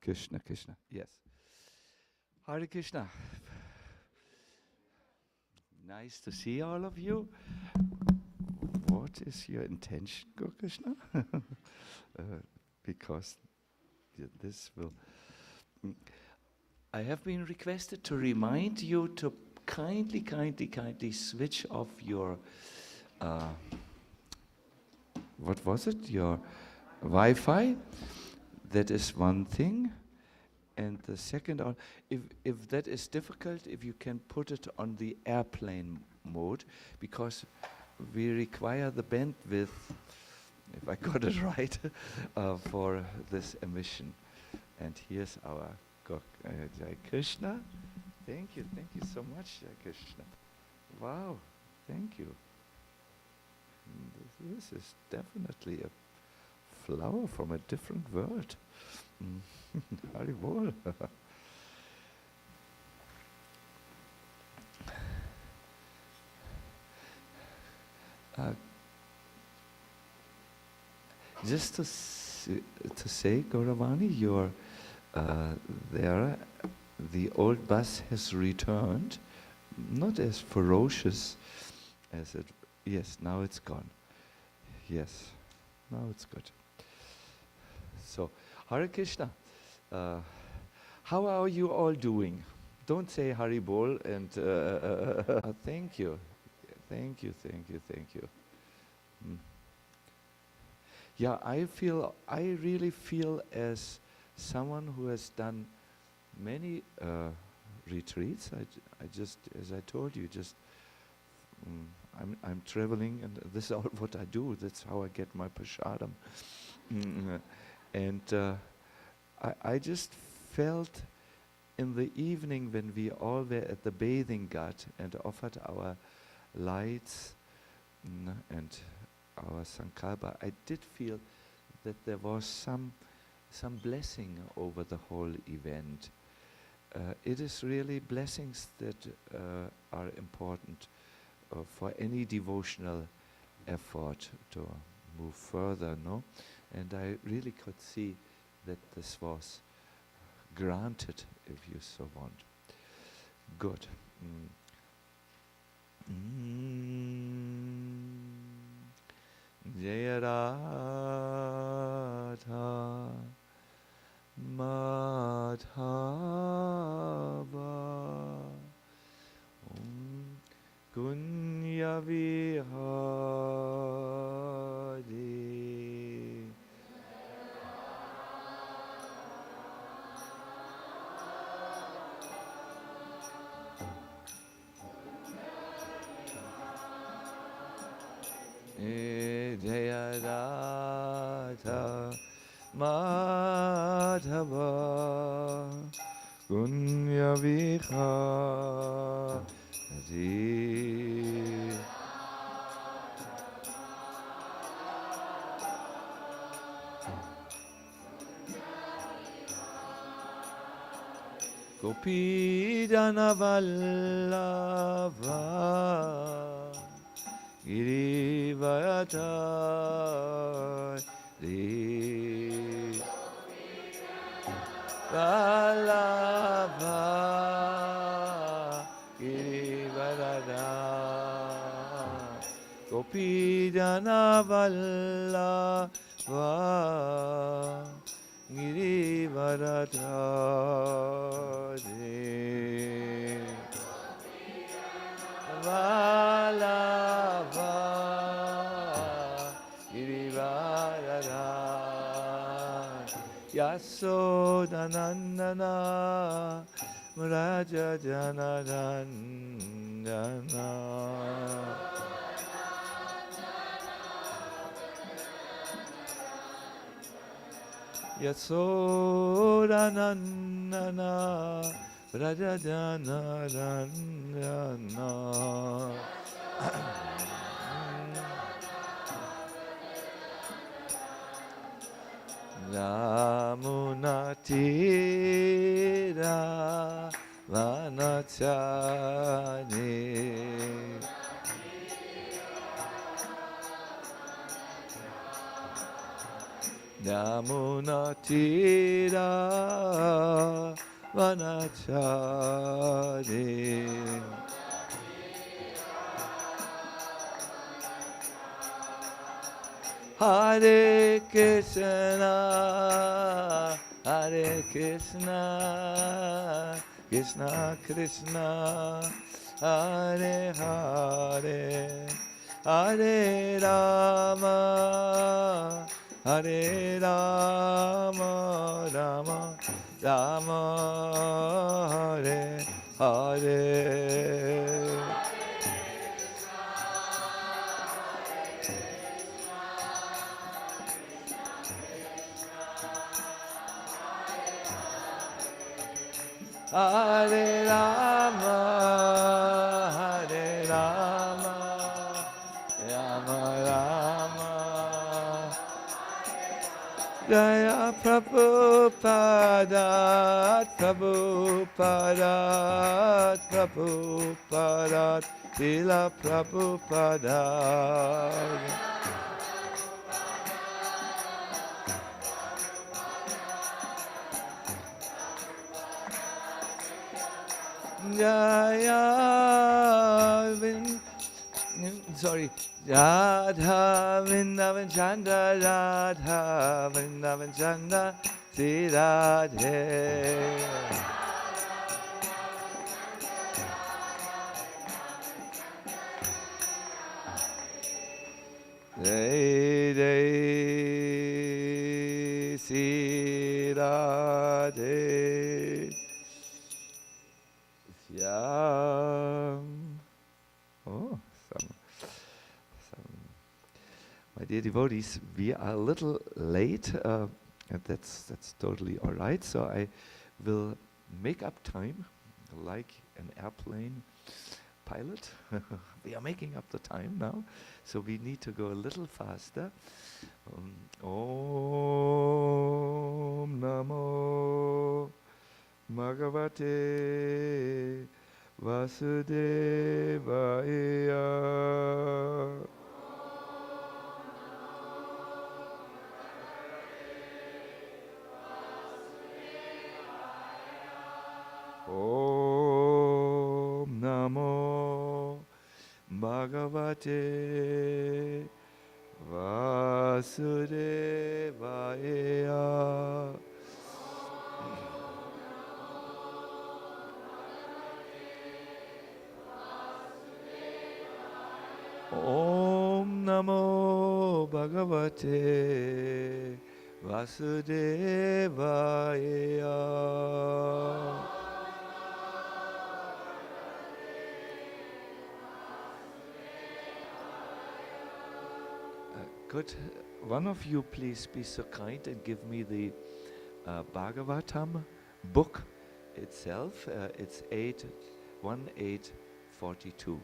Krishna, Krishna. Yes. Hare Krishna. Nice to see all of you. What is your intention, Go Krishna? Because this will. I have been requested to remind you to kindly switch off your. What was it? Your Wi-Fi. That is one thing. And the second, if that is difficult, if you can put it on the airplane mode, because we require the bandwidth, if I got it right, for this emission. And here's our Jai Krishna. Thank you so much, Jai Krishna. Wow, thank you. This is definitely a flower from a different world. Haribol. Just to say, Gauravani, you're there. The old bus has returned, not as ferocious as it. Yes, now it's gone. Yes, now it's good. So, Hare Krishna. How are you all doing? Don't say Hari Bol and thank you. Thank you. Yeah, I really feel as someone who has done many retreats. I just, as I told you, I'm traveling, and this is all what I do. That's how I get my prasadam. And I just felt in the evening when we all were at the bathing ghat and offered our lights and our sankalpa, I did feel that there was some blessing over the whole event. It is really blessings that are important for any devotional effort to move further, no? And I really could see that this was granted, if you so want. Good. Jaya Radha Madhava Kunya Vihari Jaya Radha Madhava Kunya Vihari Gopidana Vallabha Girivardhari Vallabha Girivardhari Gopidana Vallabha Girivardhari Vallabha Girivardhari Yasodhanandana Raja Janardana Yasodhanandana Raja Janardana Ramunatira Vanachani Yamuna Tira Vanachari. Hare Krishna, Hare Krishna, Krishna Krishna, Hare Hare, Hare Rama, Hare Rama, Rama Rama, Hare Hare. Hare Rama, Hare Rama, Rama Rama. Jaya Prabhupada, Prabhupada, Prabhupada, Srila Prabhupada. Jaya Radha Vrindavan Chanda, Radha Vrindavan Chanda, Sri Radhe. Jai Jai Sri Radhe. Syam. Oh, some. My dear devotees, we are a little late, and that's totally all right. So I will make up time, like an airplane pilot. We are making up the time now, so we need to go a little faster. Om Namo Bhagavate Vasudevaya. Om Namo Bhagavate Vasudevaya. Om Namo Bhagavate Vasudevaya. Could one of you please be so kind and give me the Bhagavatam book itself? It's 1842.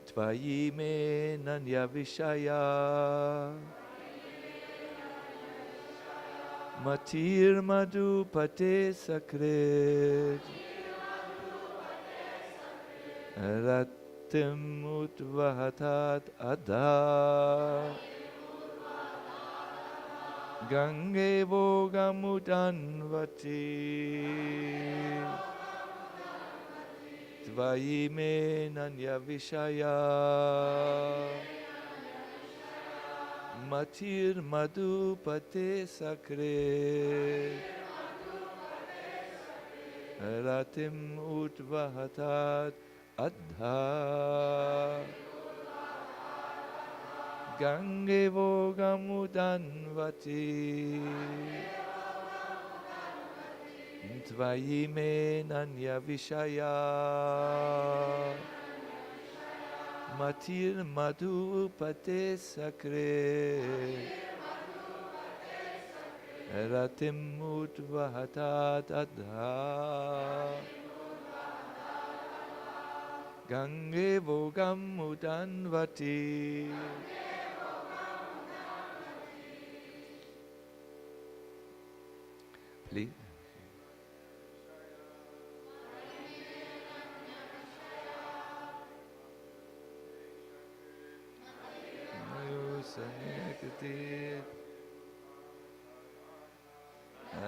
Tvayi me nanya vishaya matir madhupate sakret ratim utvahatat adha Gange Vogamudanvati Tvayi me nanya vishaya Matir madhupate sakre Ratim utvahatat adha Gange Vogamudanvati Tvayi me nanya vishaya Matir madhupate sakre Ratim utvahatat adha Gange Vogamudanvati. Please.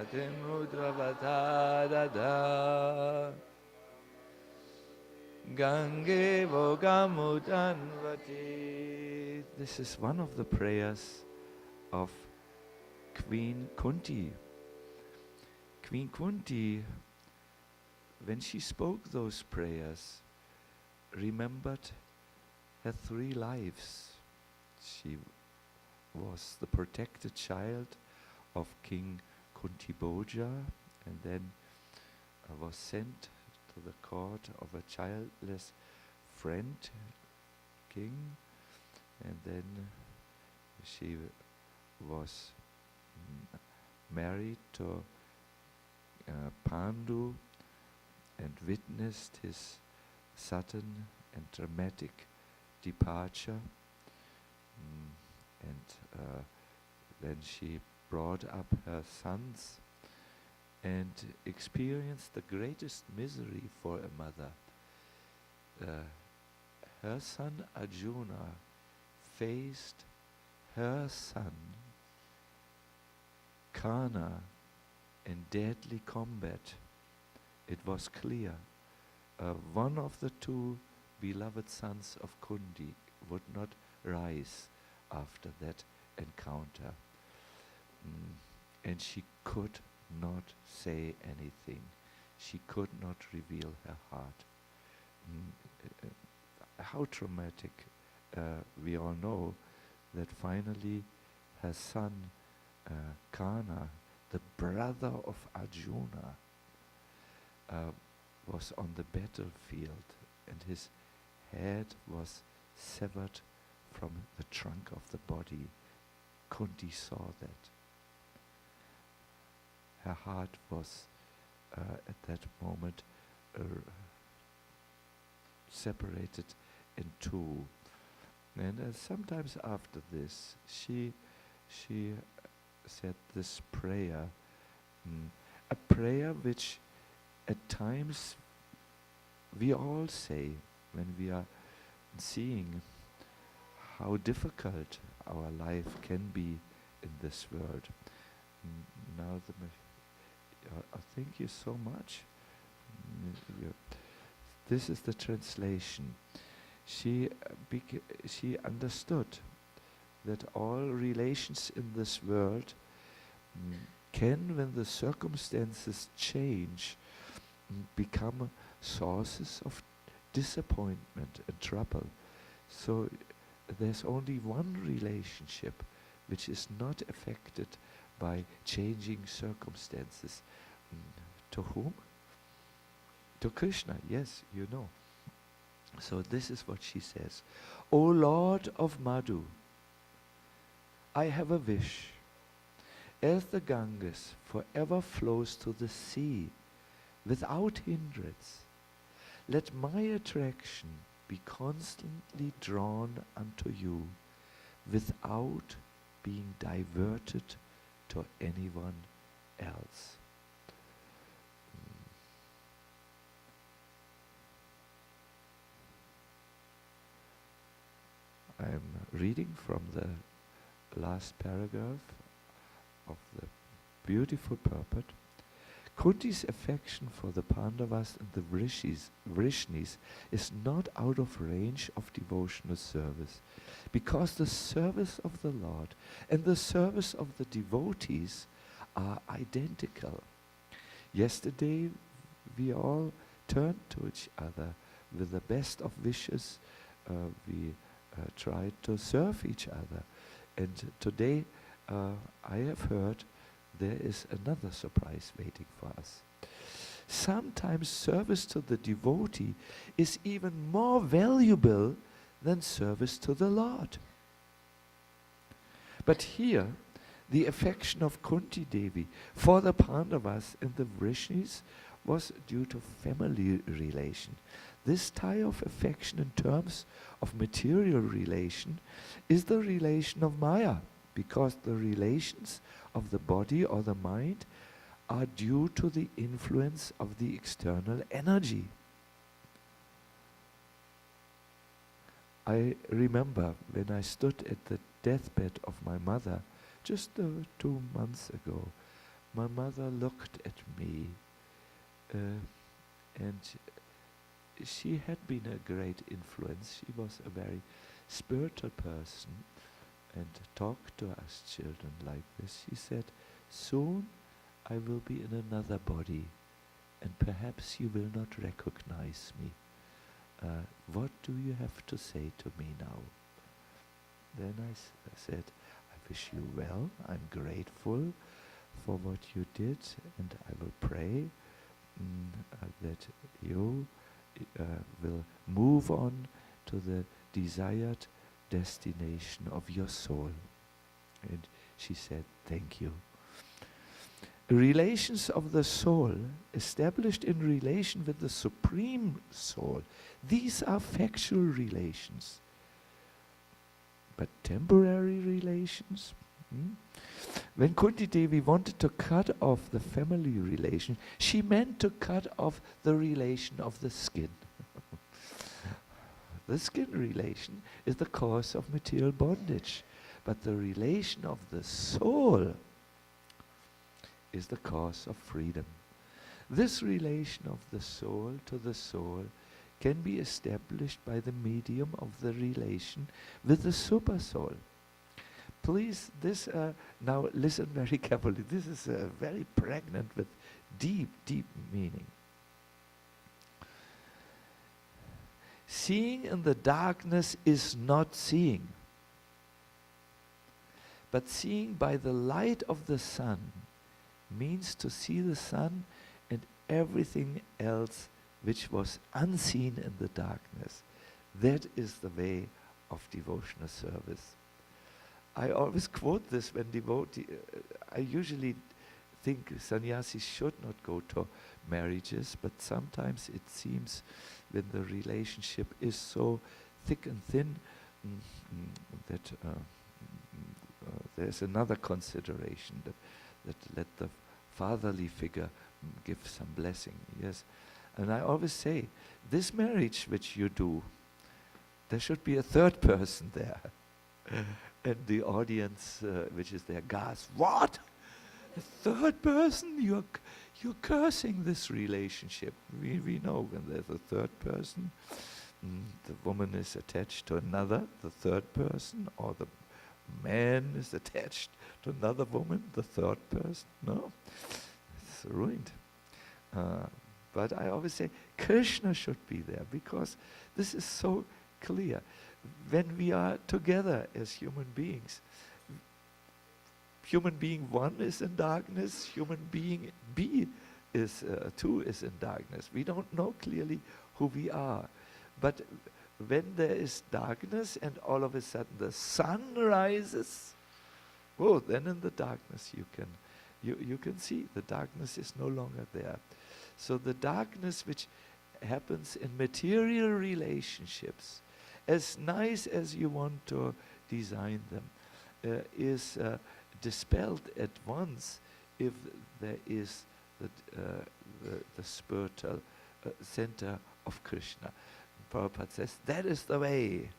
Atimudravata Gange Vogamudanvati. This is one of the prayers of Queen Kunti. Queen Kunti, when she spoke those prayers, remembered her 3 lives. She was the protected child of King Kunti and then was sent to the court of a childless friend king, and then she was married to Pandu and witnessed his sudden and dramatic departure. Then she brought up her sons and experienced the greatest misery for a mother. Her son Arjuna faced her son Karna in deadly combat. It was clear one of the 2 beloved sons of Kunti would not rise after that encounter. And she could not say anything. She could not reveal her heart. How traumatic. We all know that finally her son Karna, the brother of Arjuna, was on the battlefield and his head was severed from the trunk of the body. Kunti saw that. Her heart was at that moment separated in 2. And sometimes after this, she said this prayer, a prayer which at times we all say when we are seeing how difficult our life can be in this world. Now, thank you so much. This is the translation. She understood that all relations in this world can, when the circumstances change, become sources of disappointment and trouble. So there's only one relationship which is not affected by changing circumstances. To whom? To Krishna, yes, you know. So this is what she says. O Lord of Madhu, I have a wish. As the Ganges forever flows to the sea without hindrance, let my attraction be constantly drawn unto you without being diverted to anyone else. I'm reading from the last paragraph of the beautiful purport. Kunti's affection for the Pandavas and the Vrishnis is not out of range of devotional service, because the service of the Lord and the service of the devotees are identical. Yesterday we all turned to each other with the best of wishes. We tried to serve each other. And today I have heard there is another surprise waiting for us. Sometimes service to the devotee is even more valuable than service to the Lord. But here, the affection of Kunti Devi for the Pandavas and the Vrishnis was due to family relation. This tie of affection in terms of material relation is the relation of Maya, because the relations of the body or the mind are due to the influence of the external energy. I remember when I stood at the deathbed of my mother just 2 months ago, my mother looked at me, and she had been a great influence. She was a very spiritual person and talked to us children like this. She said, "Soon I will be in another body, and perhaps you will not recognize me. What do you have to say to me now?" Then I said, "I wish you well. I'm grateful for what you did, and I will pray that you will move on to the desired destination of your soul." And she said, "Thank you." Relations of the soul established in relation with the Supreme Soul, these are factual relations. But temporary relations? When Kunti Devi wanted to cut off the family relation, she meant to cut off the relation of the skin. The skin relation is the cause of material bondage, but the relation of the soul is the cause of freedom. This relation of the soul to the soul can be established by the medium of the relation with the super soul. Please, now listen very carefully. This is very pregnant with deep, deep meaning. Seeing in the darkness is not seeing, but seeing by the light of the sun means to see the sun and everything else which was unseen in the darkness. That is the way of devotional service. I always quote this when I usually think sannyasis should not go to marriages, but sometimes it seems when the relationship is so thick and thin that there's another consideration that let the fatherly figure give some blessing. Yes, and I always say, this marriage which you do, there should be a third person there. And the audience which is there gasps, "What? A third person? You're cursing this relationship." We know when there's a third person, the woman is attached to another, the third person, or the man is attached to another woman, the third person. No, it's ruined. But I always say Krishna should be there, because this is so clear. When we are together as human beings, human being 1 is in darkness, human being B is 2 is in darkness. We don't know clearly who we are. But when there is darkness and all of a sudden the sun rises, then in the darkness you can see the darkness is no longer there. So the darkness which happens in material relationships, as nice as you want to design them, is dispelled at once if there is the spiritual center of Krishna. Prabhupada says that is the way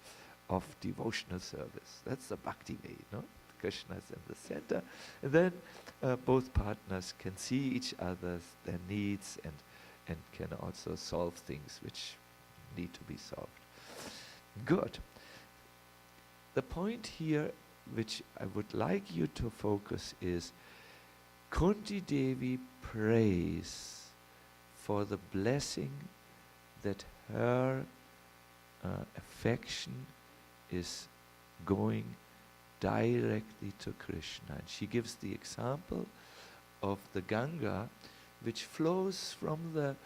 of devotional service. That's the bhakti way, no? Krishna is in the center, and then both partners can see each other's their needs and can also solve things which need to be solved. Good. The point here which I would like you to focus is Kunti Devi prays for the blessing that her affection is going directly to Krishna. And she gives the example of the Ganga, which flows from the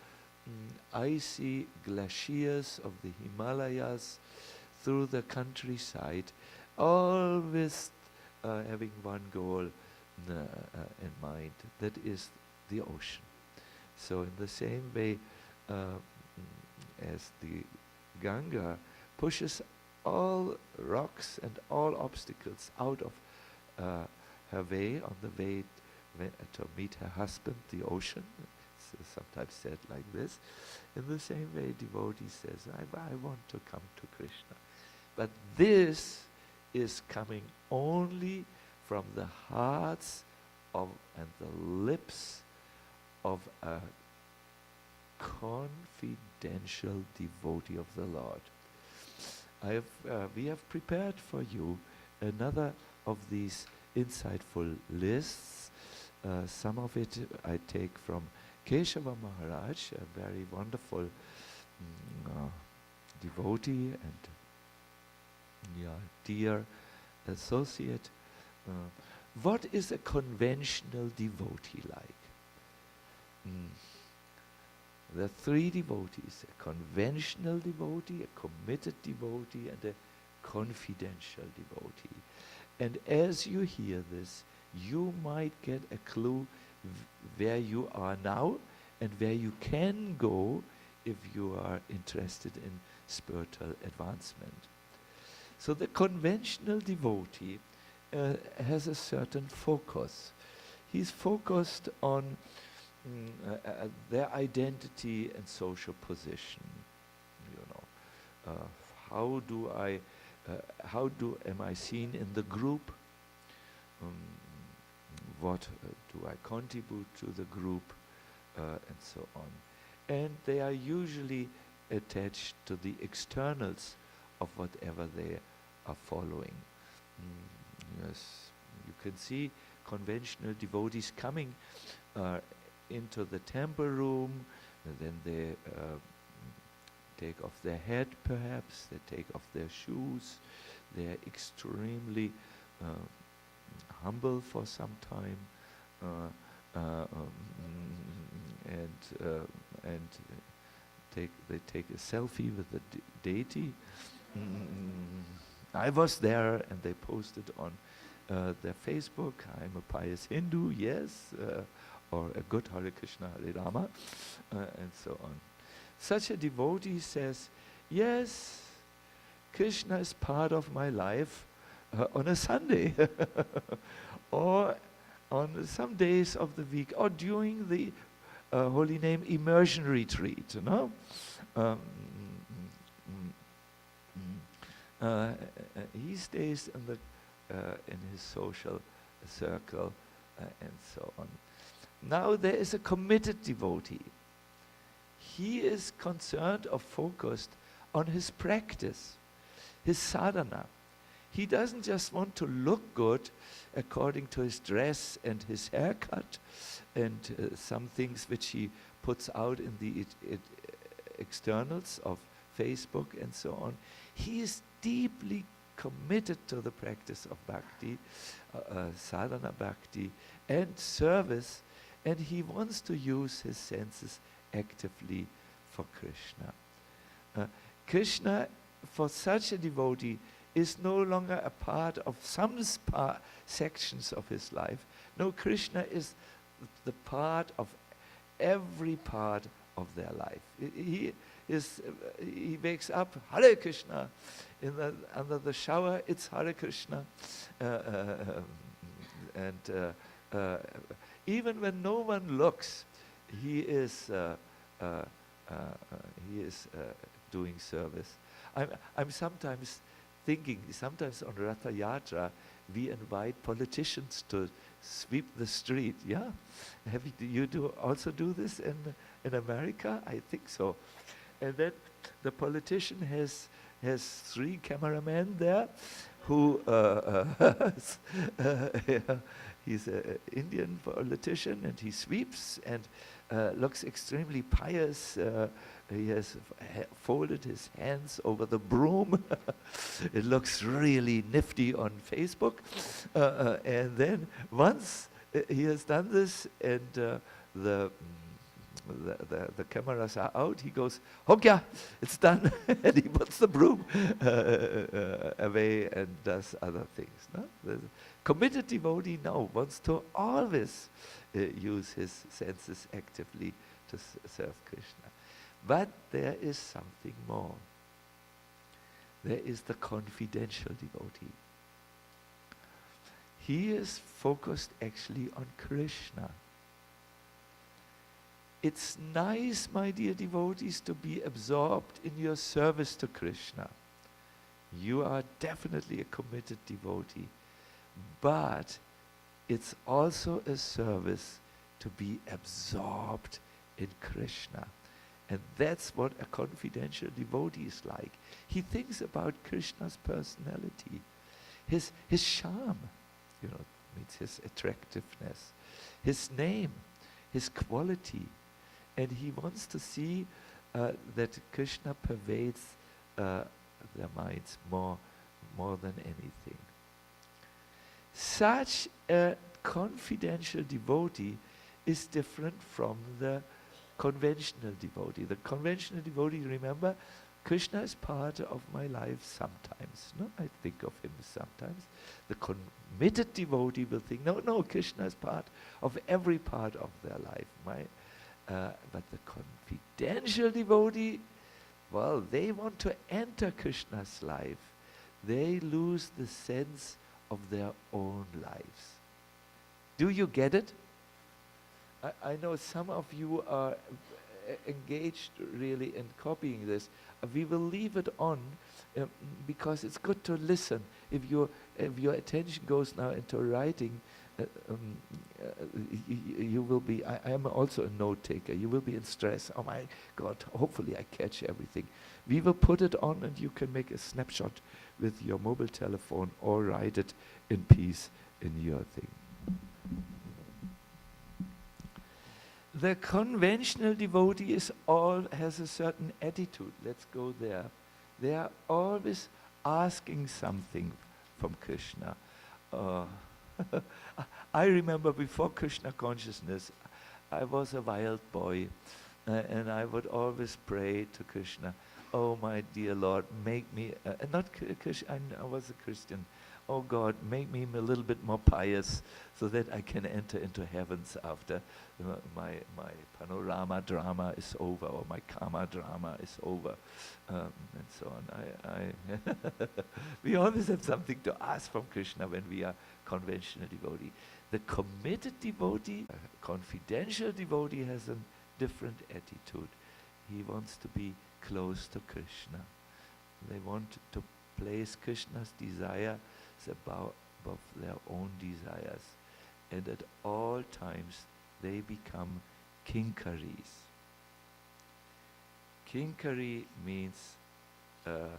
icy glaciers of the Himalayas through the countryside, always having one goal in mind, that is the ocean. So in the same way as the Ganga pushes all rocks and all obstacles out of her way on the way to meet her husband, the ocean. It's sometimes said like this. In the same way, devotee says, I want to come to Krishna. But this is coming only from the hearts of and the lips of a confidential devotee of the Lord. We have prepared for you another of these insightful lists. Some of it I take from Keshava Maharaj, a very wonderful devotee and dear associate. What is a conventional devotee like? There are three devotees: a conventional devotee, a committed devotee, and a confidential devotee. And as you hear this, you might get a clue where you are now and where you can go if you are interested in spiritual advancement. So the conventional devotee has a certain focus. He's focused on their identity and social position. How am I seen in the group? What do I contribute to the group? And so on. And they are usually attached to the externals of whatever they are following. Yes, you can see conventional devotees coming into the temple room, and then they take off their hat perhaps, they take off their shoes, they are extremely humble for some time, and they take a selfie with the deity. I was there, and they posted on their Facebook, I'm a pious Hindu, yes, or a good Hare Krishna, Hare Rama, and so on. Such a devotee says, yes, Krishna is part of my life on a Sunday, or on some days of the week, or during the holy name immersion retreat, you know. He stays in his social circle, and so on. Now there is a committed devotee. He is concerned or focused on his practice, his sadhana. He doesn't just want to look good according to his dress and his haircut and some things which he puts out in the externals of Facebook and so on. He is deeply committed to the practice of bhakti, sadhana bhakti, and service, and he wants to use his senses actively for Krishna. Krishna, for such a devotee, is no longer a part of some sections of his life. No, Krishna is the part of every part of their life. He wakes up, Hare Krishna. Under the shower, it's Hare Krishna. Even when no one looks, he is doing service. I'm sometimes thinking, sometimes on Ratha Yatra, we invite politicians to sweep the street. Yeah, you also do this in America? I think so. And then the politician has 3 cameramen there, who he's an Indian politician, and he sweeps and looks extremely pious. He has folded his hands over the broom. It looks really nifty on Facebook. And then once he has done this, and the cameras are out, he goes, "Hogya, it's done," and he puts the broom away and does other things. No? The committed devotee now wants to always use his senses actively to serve Krishna. But there is something more. There is the confidential devotee. He is focused actually on Krishna. It's nice, my dear devotees, to be absorbed in your service to Krishna. You are definitely a committed devotee. But it's also a service to be absorbed in Krishna. And that's what a confidential devotee is like. He thinks about Krishna's personality, his charm, means his attractiveness, his name, his quality. And he wants to see that Krishna pervades their minds more than anything. Such a confidential devotee is different from the conventional devotee. The conventional devotee, remember, Krishna is part of my life sometimes. No, I think of him sometimes. The committed devotee will think, no, Krishna is part of every part of their life. But the confidential devotee, well, they want to enter Krishna's life. They lose the sense of their own lives. Do you get it? I know some of you are engaged really in copying this. We will leave it on because it's good to listen. If your attention goes now into writing, you will be, I am also a note taker, you will be in stress. Oh my God, hopefully I catch everything. We will put it on and you can make a snapshot with your mobile telephone or write it in peace in your thing. The conventional devotee has a certain attitude. Let's go there. They are always asking something from Krishna. I remember before Krishna consciousness, I was a wild boy, and I would always pray to Krishna, oh my dear Lord, make me, not Krishna, I was a Christian. Oh God, make me a little bit more pious so that I can enter into heavens after my panorama drama is over, or my karma drama is over, and so on. We always have something to ask from Krishna when we are conventional devotee. The committed devotee, confidential devotee, has a different attitude. He wants to be close to Krishna. They want to place Krishna's desire above their own desires, and at all times they become kinkaris. Kinkari means a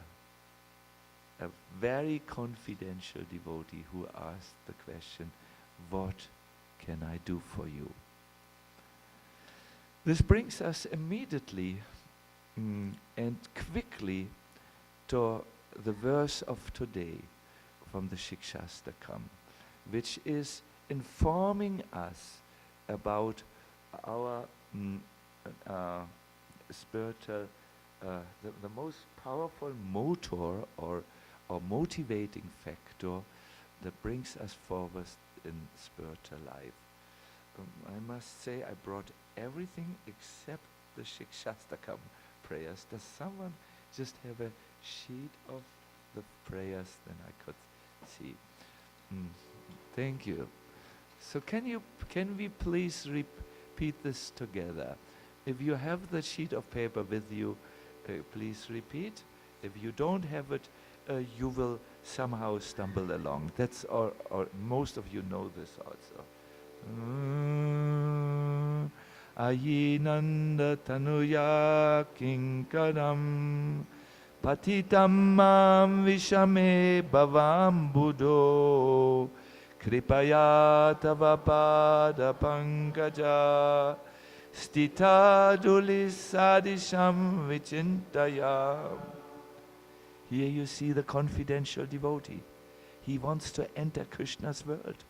very confidential devotee who asks the question, what can I do for you? This brings us immediately and quickly to the verse of today from the Shikshashtaka, which is informing us about our spiritual, the most powerful motor or motivating factor that brings us forward in spiritual life. I must say I brought everything except the Shikshashtaka prayers. Does someone just have a sheet of the prayers? Then I could see. Thank you. So can we please repeat this together? If you have the sheet of paper with you, please repeat. If you don't have it, you will somehow stumble along. That's or most of you know this also. Ayinanda tanuya kinkaram patitam mam vishame bhavam buddho kripaya tava pada pankaja stita dulisadisham vichintaya. Here you see the confidential devotee. He wants to enter Krishna's world.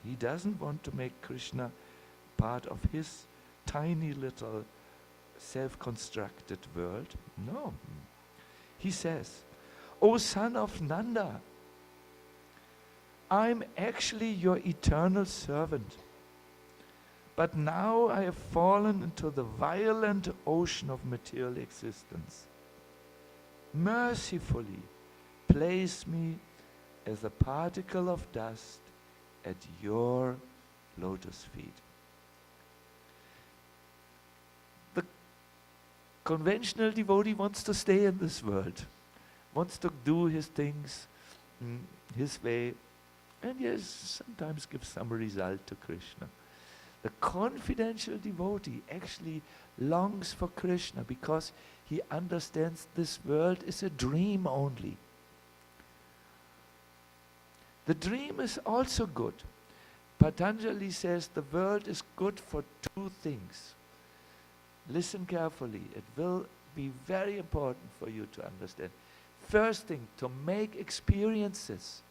He doesn't want to make Krishna part of his tiny little self-constructed world. No. He says, O son of Nanda, I'm actually your eternal servant. But now I have fallen into the violent ocean of material existence. Mercifully place me as a particle of dust at your lotus feet. The conventional devotee wants to stay in this world, wants to do his things his way, and yes, sometimes give some result to Krishna. The confidential devotee actually longs for Krishna because he understands this world is a dream only. The dream is also good. Patanjali says the world is good for two things. Listen carefully. It will be very important for you to understand. First thing, to make experiences,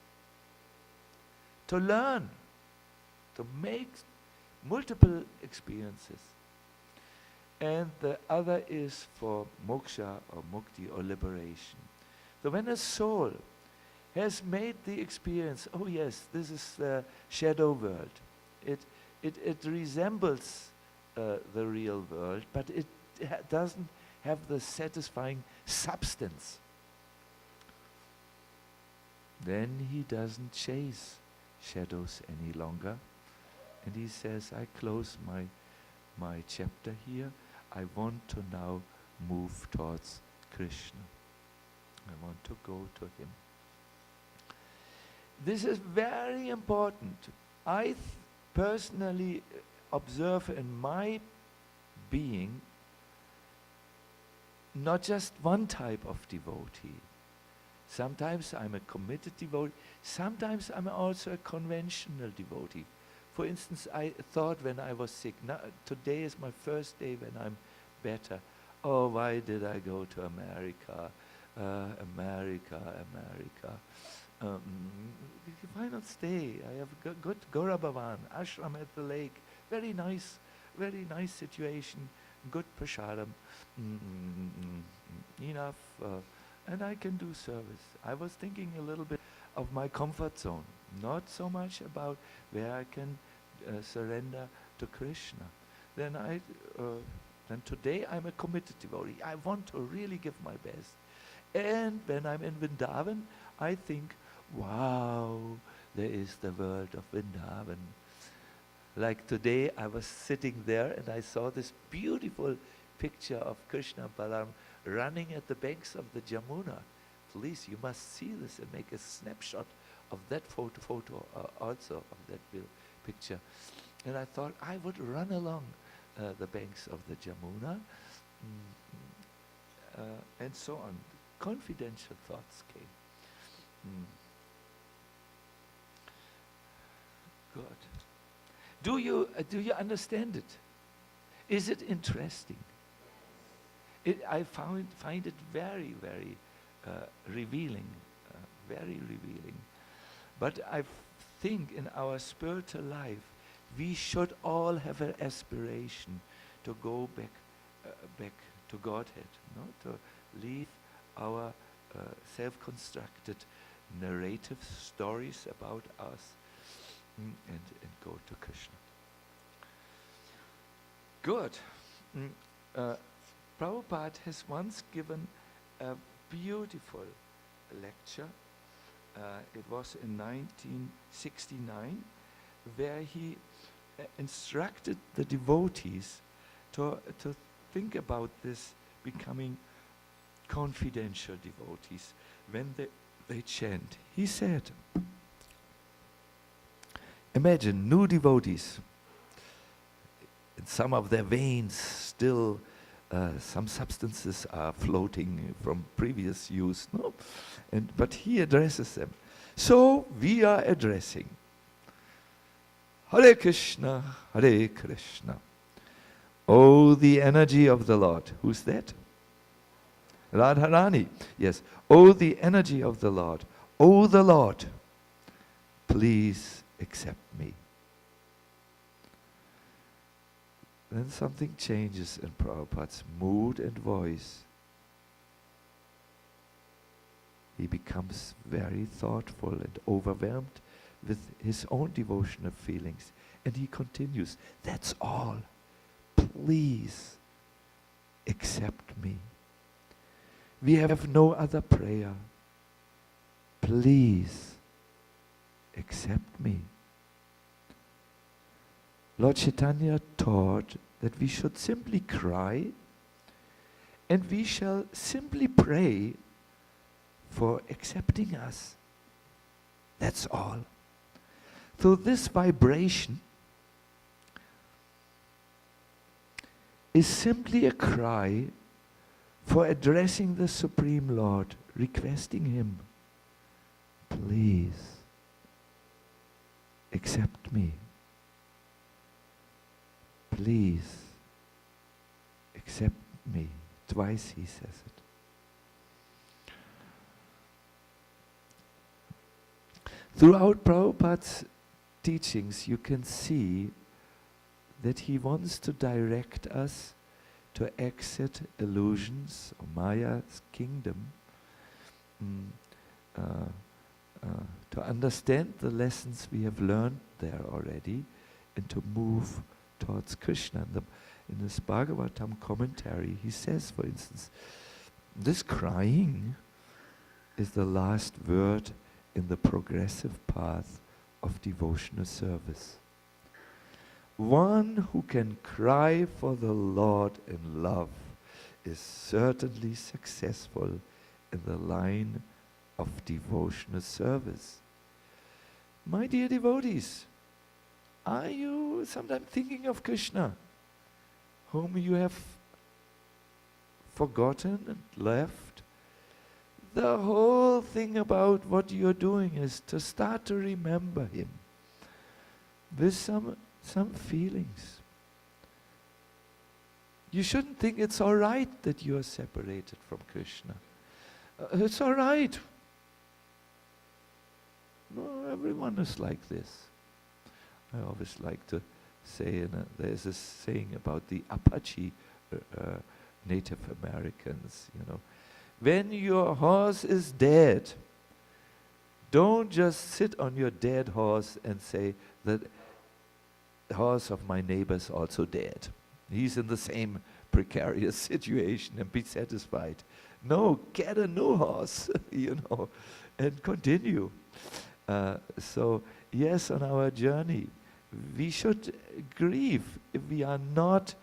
to learn, to make multiple experiences. And the other is for moksha or mukti or liberation. So when a soul has made the experience, oh yes, this is the shadow world. It resembles the real world, but it doesn't have the satisfying substance. Then he doesn't chase shadows any longer. And he says, I close my chapter here. I want to now move towards Krishna. I want to go to him. This is very important. I personally observe in my being not just one type of devotee. Sometimes I'm a committed devotee. Sometimes I'm also a conventional devotee. For instance, I thought when I was sick, today is my first day when I'm better. Oh, why did I go to America? America. Why not stay? I have good Gaurabhavan, ashram at the lake. Very nice situation. Good prasadam. Enough. And I can do service. I was thinking a little bit of my comfort zone. Not so much about where I can surrender to Krishna. Then today I'm a committed devotee. I want to really give my best. And when I'm in Vrindavan, I think, wow, there is the world of Vrindavan. Like today, I was sitting there and I saw this beautiful picture of Krishna Balaram running at the banks of the Jamuna. Please, you must see this and make a snapshot of that photo also of that picture. And I thought I would run along the banks of the Jamuna, and so on. Confidential thoughts came. Good. Do you understand it? Is it interesting? I find it very, very revealing, very revealing. But I think in our spiritual life, we should all have an aspiration to go back to Godhead, to leave our self-constructed narrative stories about us and go to Krishna. Good. Prabhupada has once given a beautiful lecture. It was in 1969, where he instructed the devotees to think about this becoming confidential devotees when they chant. He said, imagine new devotees, in some of their veins still some substances are floating from previous use, but he addresses them. So we are addressing Hare Krishna, Hare Krishna. Oh, the energy of the Lord. Who's that? Radharani. Yes. Oh, the energy of the Lord. Oh, the Lord. Please accept me. Then something changes in Prabhupada's mood and voice. He becomes very thoughtful and overwhelmed with his own devotional feelings. And he continues, that's all. Please accept me. We have no other prayer. Please accept me. Lord Chaitanya taught that we should simply cry and we shall simply pray for accepting us. That's all. So this vibration is simply a cry for addressing the Supreme Lord, requesting Him, please accept me. Please accept me. Twice he says it. Throughout Prabhupada's teachings, you can see that he wants to direct us to exit illusions or Maya's kingdom, to understand the lessons we have learned there already, and to move towards Krishna. In this Bhagavatam commentary, he says, for instance, this crying is the last word in the progressive path of devotional service. One who can cry for the Lord in love is certainly successful in the line of devotional service. My dear devotees, are you sometimes thinking of Krishna, whom you have forgotten and left? The whole thing about what you're doing is to start to remember Him with some feelings. You shouldn't think it's all right that you are separated from Krishna. It's all right. No, everyone is like this. I always like to say, there's a saying about the Apache Native Americans, when your horse is dead, don't just sit on your dead horse and say that the horse of my neighbor is also dead. He's in the same precarious situation, and be satisfied. No, get a new horse, and continue. So yes, on our journey, we should grieve if we are not,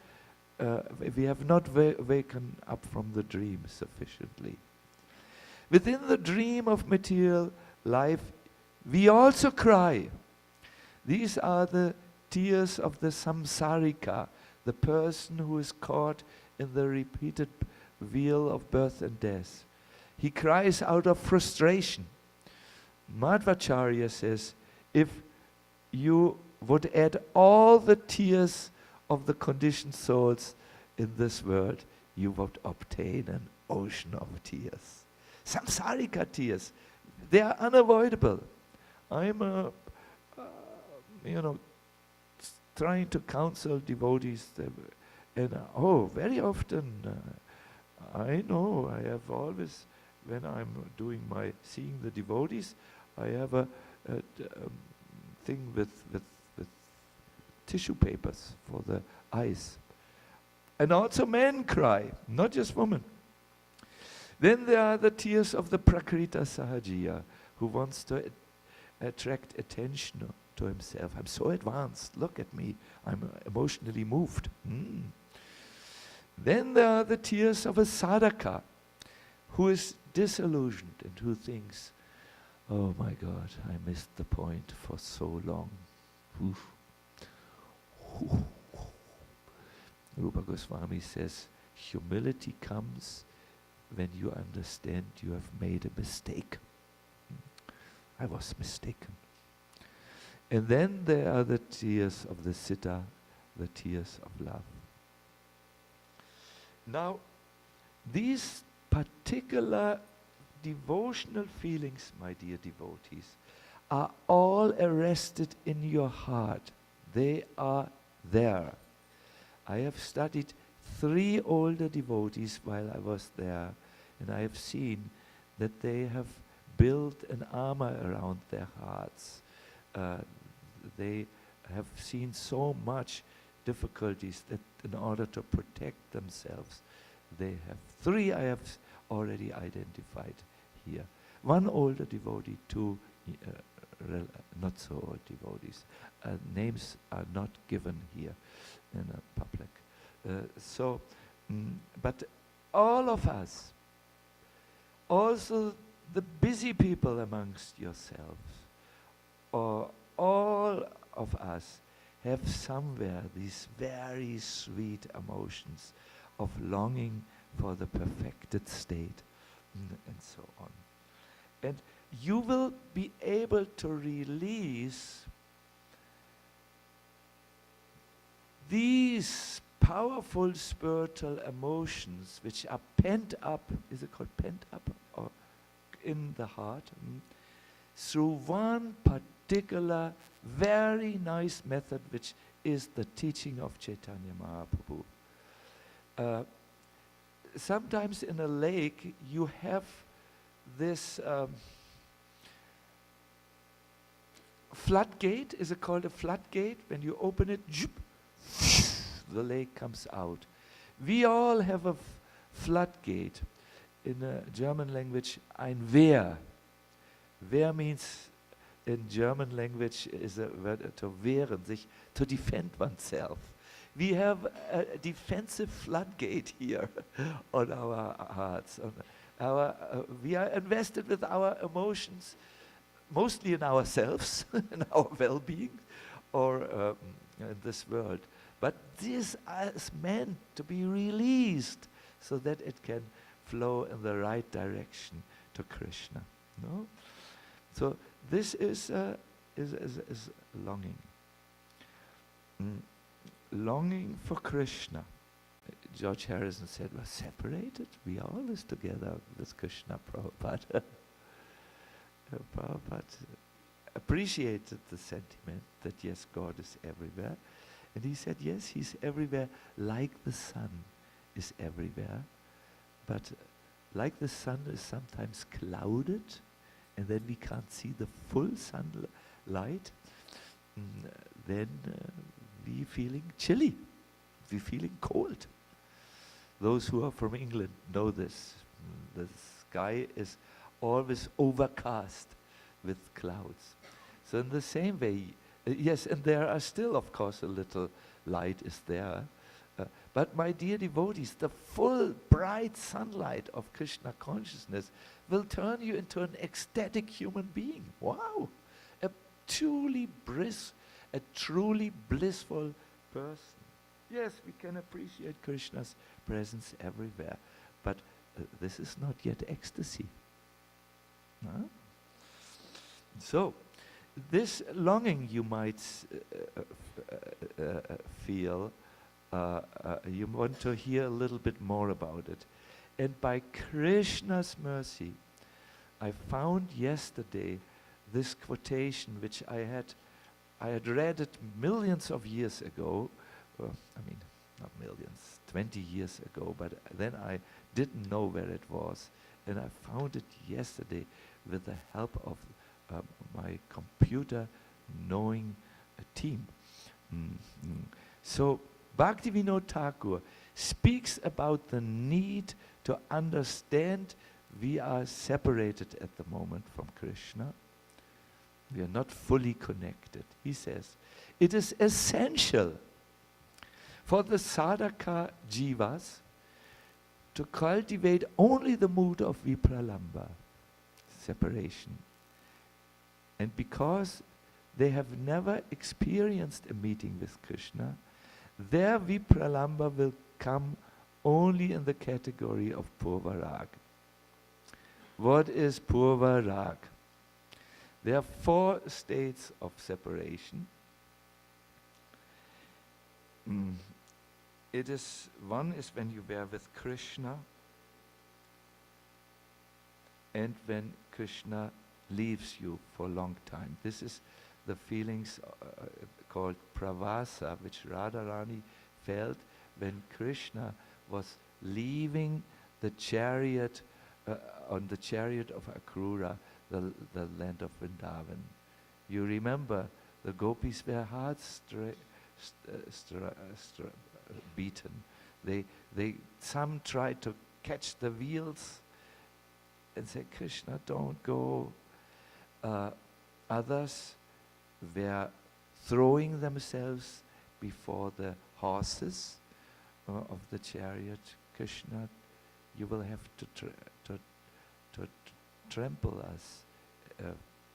if we have not waken up from the dream sufficiently. Within the dream of material life, we also cry. These are the tears of the samsarika, the person who is caught in the repeated wheel of birth and death. He cries out of frustration. Madhvacharya says, if you would add all the tears of the conditioned souls in this world, you would obtain an ocean of tears. Samsarika tears, they are unavoidable. I'm trying to counsel devotees, and very often, I know, I have always, when I'm doing my seeing the devotees, I have a thing with tissue papers for the eyes. And also men cry, not just women. Then there are the tears of the Prakrita Sahajiya, who wants to attract attention to himself. I'm so advanced, look at me, I'm emotionally moved. Then there are the tears of a sadhaka, who is disillusioned and who thinks, oh my God, I missed the point for so long. Oof. Rupa Goswami says, humility comes when you understand you have made a mistake. I was mistaken. And then there are the tears of the citta, the tears of love. Now, these particular devotional feelings, my dear devotees, are all arrested in your heart. They are there. I have studied 3 older devotees while I was there, and I have seen that they have built an armor around their hearts. They have seen so much difficulties that in order to protect themselves, they have 3 I have already identified here. 1 older devotee, 2 not so old devotees. Names are not given here in a public. But all of us, also the busy people amongst yourselves, or all of us have somewhere these very sweet emotions of longing for the perfected state, and so on. And you will be able to release these powerful spiritual emotions which are pent up, is it called pent up, or in the heart, through one particular very nice method, which is the teaching of Chaitanya Mahaprabhu. Sometimes in a lake you have this floodgate. Is it called a floodgate? When you open it, the lake comes out. We all have a floodgate. In German language, ein Wehr. Wehr means in German language is a word to wehren, sich, to defend oneself. We have a defensive floodgate here on our hearts. We are invested with our emotions, mostly in ourselves, in our well-being, or in this world. But this is meant to be released so that it can flow in the right direction to Krishna. No? So this is longing. Longing for Krishna. George Harrison said, we're separated, we are always together with Krishna. Prabhupada. Prabhupada appreciated the sentiment that yes, God is everywhere. And he said, yes, he's everywhere, like the sun is everywhere. But like the sun is sometimes clouded, and then we can't see the full sunlight, then we feeling chilly, we feeling cold. Those who are from England know this. The sky is always overcast with clouds. So in the same way, yes, and there are still, of course, a little light is there. But my dear devotees, the full bright sunlight of Krishna consciousness will turn you into an ecstatic human being. Wow! A truly blissful person. Yes, we can appreciate Krishna's presence everywhere, but this is not yet ecstasy. Huh? So, this longing you might feel, you want to hear a little bit more about it. And by Krishna's mercy, I found yesterday this quotation which I had read it millions of years ago. I mean, not millions, 20 years ago, but then I didn't know where it was. And I found it yesterday with the help of my computer knowing team. So Bhaktivinoda Thakur speaks about the need to understand we are separated at the moment from Krishna. We are not fully connected. He says, it is essential for the sadhaka jivas to cultivate only the mood of vipralamba, separation. And because they have never experienced a meeting with Krishna, their vipralamba will come only in the category of purva rag. What is purva rag? There are 4 states of separation. One is when you were with Krishna, and when Krishna leaves you for a long time. This is the feelings called pravasa, which Radharani felt when Krishna was leaving the chariot, on the chariot of Akrura, the land of Vrindavan. You remember the gopis were hard beaten. Some tried to catch the wheels and say, Krishna, don't go. Others were throwing themselves before the horses of the chariot. Krishna, you will have to trample us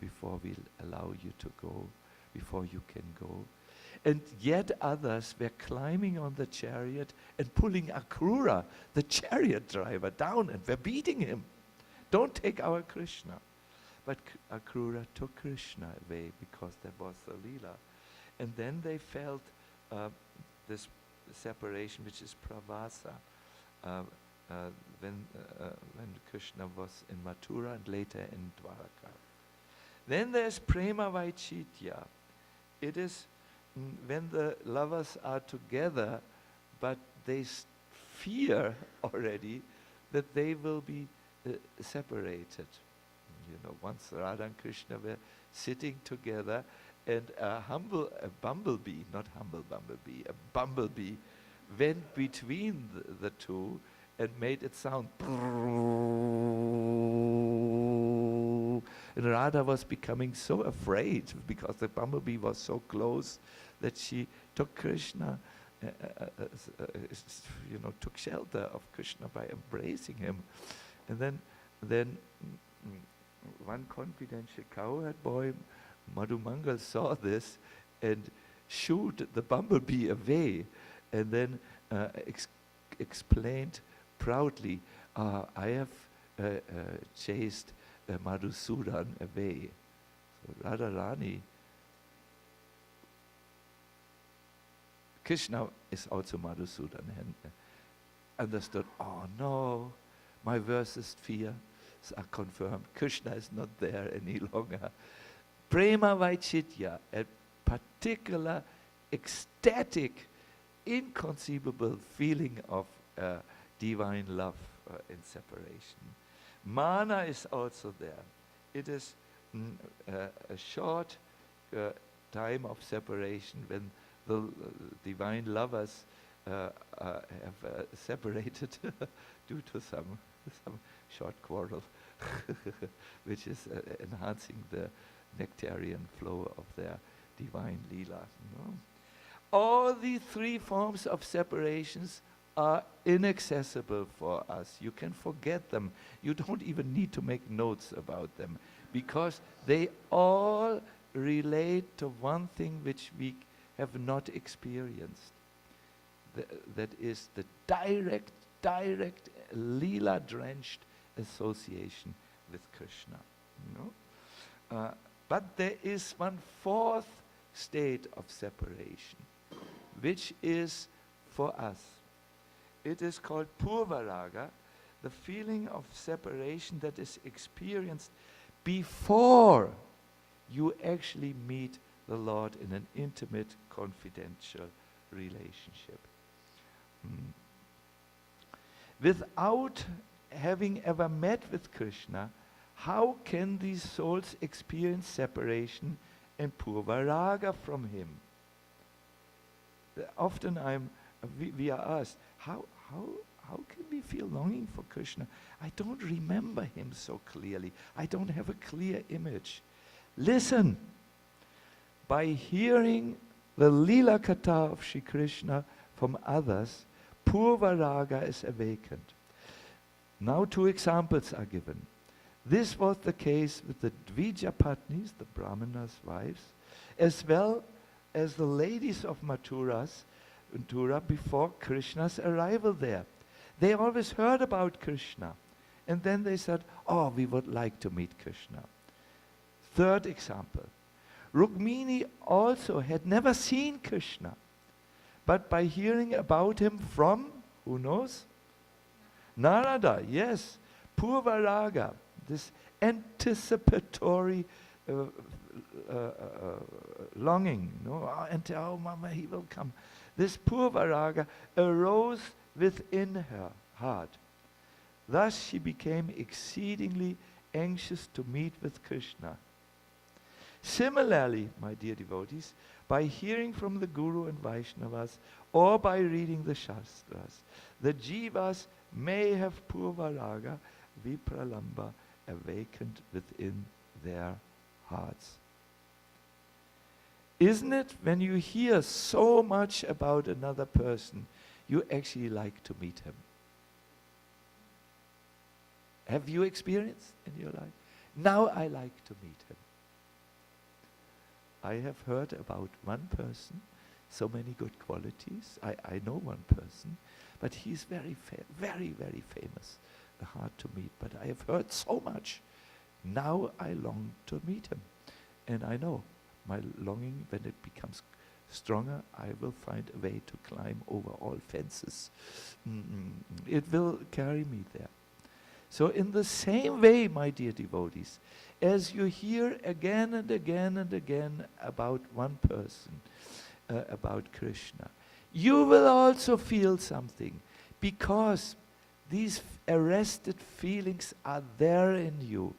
before we allow you to go. before you can go. And yet others were climbing on the chariot and pulling Akrura, the chariot driver, down and were beating him. Don't take our Krishna. But Akrura took Krishna away because there was the Leela. And then they felt this separation, which is pravasa, when Krishna was in Mathura and later in Dwaraka. Then there's prema vaichitya. It is when the lovers are together, but they fear already that they will be separated. You know, once Radha and Krishna were sitting together, and a bumblebee went between the two and made it sound. And Radha was becoming so afraid because the bumblebee was so close that she took Krishna, took shelter of Krishna by embracing him. And then one confidential cowherd boy, Madhumangal, saw this and shooed the bumblebee away, and then explained proudly, I have chased Madhusudan away. So Radharani, Krishna is also Madhusudan, and understood, oh no, my worst fears are confirmed. Krishna is not there any longer. Prema vaichitya, a particular ecstatic, inconceivable feeling of divine love in separation. Mana is also there. It is a short time of separation when the divine lovers have separated due to some short quarrel, which is enhancing the nectarian flow of their divine Leela. All these three forms of separations are inaccessible for us. You can forget them. You don't even need to make notes about them, because they all relate to one thing which we have not experienced. That is the direct Leela-drenched association with Krishna. But there is one fourth state of separation, which is for us. It is called purvaraga, the feeling of separation that is experienced before you actually meet the Lord in an intimate, confidential relationship. Without having ever met with Krishna, how can these souls experience separation and purvaraga from him? Often we are asked, how can we feel longing for Krishna? I don't remember him so clearly. I don't have a clear image. Listen, by hearing the Leela Katha of Shri Krishna from others, purvaraga is awakened. Now 2 examples are given. This was the case with the Dvijapatnis, the Brahmanas' wives, as well as the ladies of Mathura before Krishna's arrival there. They always heard about Krishna, and then they said, oh, we would like to meet Krishna. 3rd example. Rukmini also had never seen Krishna, but by hearing about him from, who knows? Narada, yes, purvaraga, this anticipatory longing, oh, Mama, he will come. This purvaraga arose within her heart. Thus she became exceedingly anxious to meet with Krishna. Similarly, my dear devotees, by hearing from the Guru and Vaishnavas or by reading the Shastras, the Jivas may have purvaraga, vipralamba, awakened within their hearts. Isn't it when you hear so much about another person, you actually like to meet him? Have you experienced in your life? Now I like to meet him. I have heard about one person, so many good qualities. I know one person, but he's very, very famous, hard to meet. But I have heard so much. Now I long to meet him. And I know my longing, when it becomes stronger, I will find a way to climb over all fences. It will carry me there. So in the same way, my dear devotees, as you hear again and again and again about one person, about Krishna, you will also feel something, because these arrested feelings are there in you.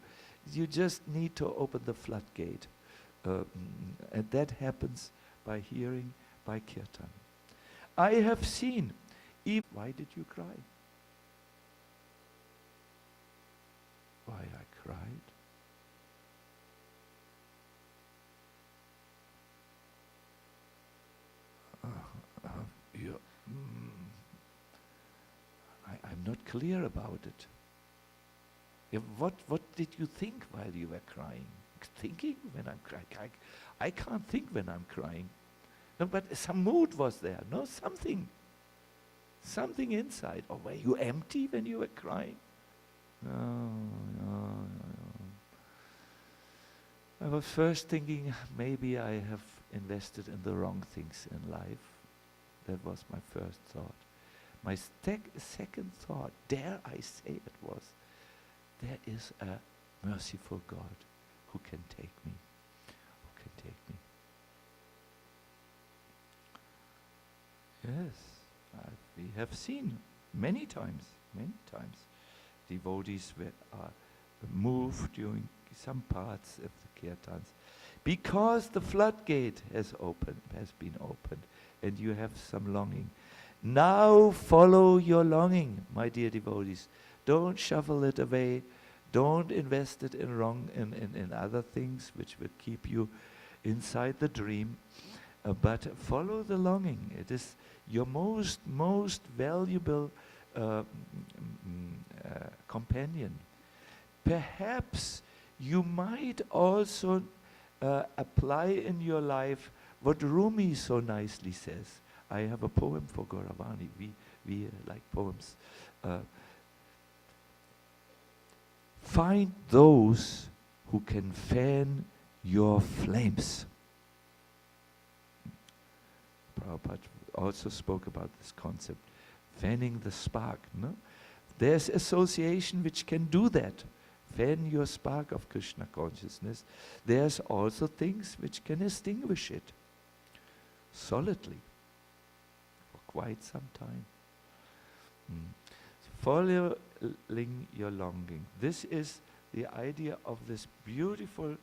You just need to open the floodgate. And that happens by hearing, by kirtan. I have seen, why did you cry? Why I cried? I'm not clear about it. What did you think while you were crying? Thinking when I'm crying? I can't think when I'm crying. No, but some mood was there. No, something inside. Or were you empty when you were crying? No. I was first thinking, maybe I have invested in the wrong things in life. That was my first thought. My second thought, dare I say it, was, there is a merciful God who can take me. Yes, we have seen many times, devotees are moved during some parts of the kirtans, because the floodgate has been opened, and you have some longing. Now follow your longing, my dear devotees. Don't shuffle it away. Don't invest it in other things which will keep you inside the dream. But follow the longing. It is your most valuable companion. Perhaps you might also apply in your life what Rumi so nicely says. I have a poem for Gauravani. We like poems. Find those who can fan your flames. Prabhupada also spoke about this concept, fanning the spark. No? There's association which can do that. Fan your spark of Krishna consciousness. There's also things which can extinguish it solidly for quite some time. Following your longing. This is the idea of this beautiful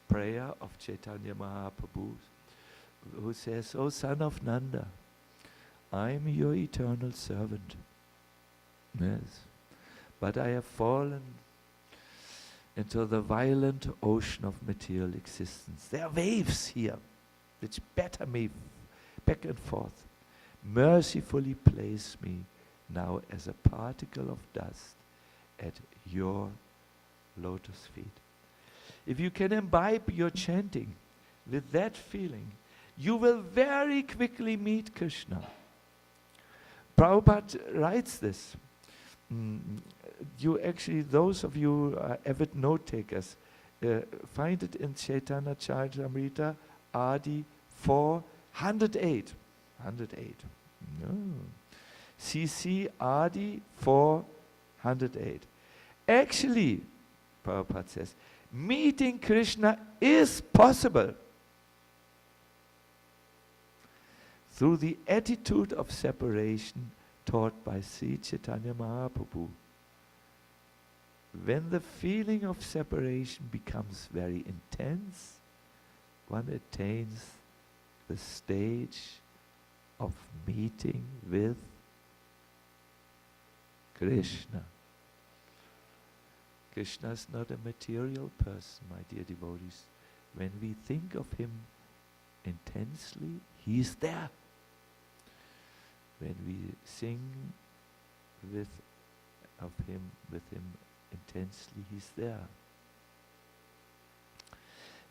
prayer of Chaitanya Mahaprabhu, who says, "O son of Nanda, I'm your eternal servant. Yes, but I have fallen into the violent ocean of material existence. There are waves here which batter me back and forth. Mercifully place me now as a particle of dust at your lotus feet." If you can imbibe your chanting with that feeling, you will very quickly meet Krishna. Prabhupada writes this. You actually, those of you avid note takers, find it in Chaitanya Charitamrita, Adi 408. 108. No. CC Adi 408. Actually, Prabhupada says, meeting Krishna is possible through the attitude of separation taught by Sri Chaitanya Mahaprabhu. When the feeling of separation becomes very intense, one attains the stage of meeting with Krishna. Krishna is not a material person, my dear devotees. When we think of him intensely, he is there. When we sing with him intensely, he's there.